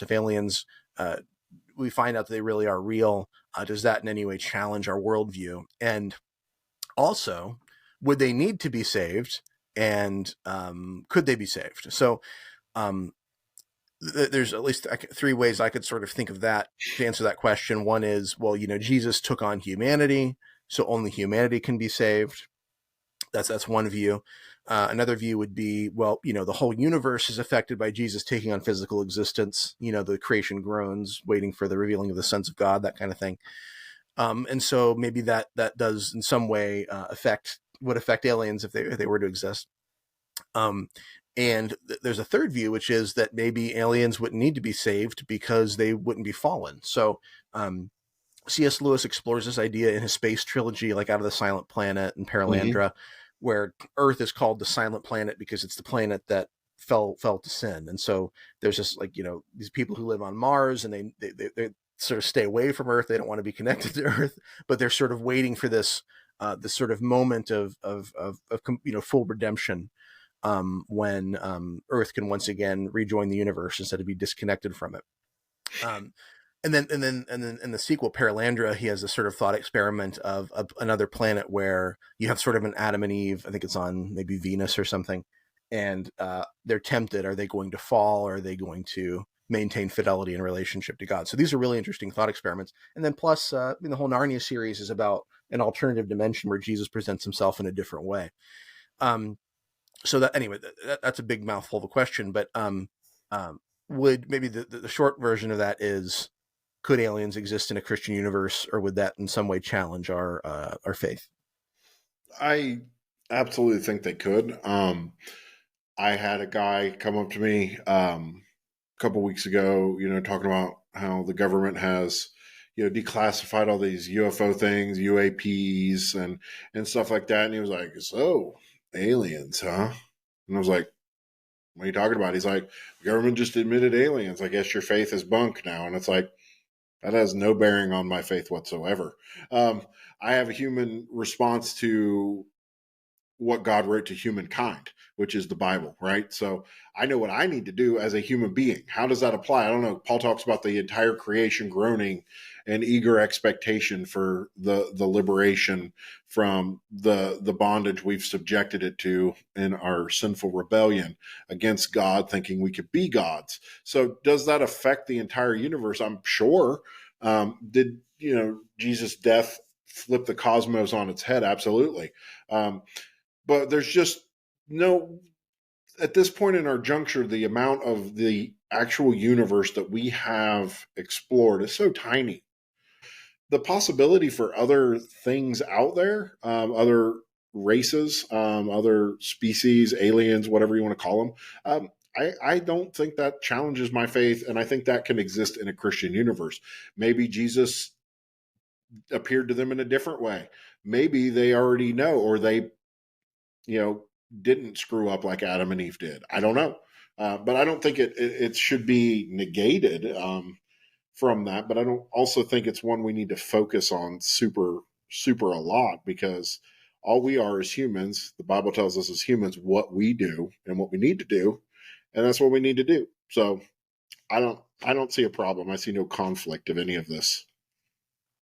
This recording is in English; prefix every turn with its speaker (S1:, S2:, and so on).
S1: if aliens, we find out that they really are real, does that in any way challenge our worldview? And also, would they need to be saved? And could they be saved? So um, there's at least three ways I could sort of think of that to answer that question. One is, well, Jesus took on humanity, so only humanity can be saved. That's one view. Another view would be, well, the whole universe is affected by Jesus taking on physical existence. The creation groans, waiting for the revealing of the sons of God, that kind of thing. And so maybe that does in some way would affect aliens if they were to exist. And there's a third view, which is that maybe aliens wouldn't need to be saved because they wouldn't be fallen. So C.S. Lewis explores this idea in his space trilogy, like Out of the Silent Planet and Paralandra, where Earth is called the silent planet because it's the planet that fell to sin. And so there's just these people who live on Mars, and they sort of stay away from Earth. They don't want to be connected to Earth, but they're sort of waiting for this sort of moment of full redemption, when Earth can once again rejoin the universe instead of be disconnected from it. And then in the sequel, Paralandra, he has this sort of thought experiment of another planet where you have sort of an Adam and Eve. I think it's on maybe Venus or something, and they're tempted. Are they going to fall, or are they going to maintain fidelity in relationship to God? So these are really interesting thought experiments. And then plus, the whole Narnia series is about an alternative dimension where Jesus presents himself in a different way. So that anyway, that's a big mouthful of a question, but would maybe the short version of that is, could aliens exist in a Christian universe, or would that in some way challenge our faith?
S2: I absolutely think they could. I had a guy come up to me a couple weeks ago, talking about how the government has, declassified all these UFO things, UAPs and stuff like that. And he was like, so aliens, huh? And I was like, what are you talking about? He's like, the government just admitted aliens. I guess your faith is bunk now. And it's like, that has no bearing on my faith whatsoever. I have a human response to what God wrote to humankind, which is the Bible, right? So I know what I need to do as a human being. How does that apply? I don't know. Paul talks about the entire creation groaning and eager expectation for the liberation from the bondage we've subjected it to in our sinful rebellion against God, thinking we could be gods. So does that affect the entire universe? I'm sure. Did Jesus' death flip the cosmos on its head? Absolutely. But there's just no, at this point in our juncture, the amount of the actual universe that we have explored is so tiny. The possibility for other things out there, other races, other species, aliens, whatever you want to call them, I don't think that challenges my faith, and I think that can exist in a Christian universe. Maybe Jesus appeared to them in a different way. Maybe they already know, or they didn't screw up like Adam and Eve did. I don't know. But I don't think it should be negated from that. But I don't also think it's one we need to focus on super a lot, because all we are as humans, the Bible tells us as humans what we do and what we need to do, and that's what we need to do. So I don't see a problem. I see no conflict of any of this.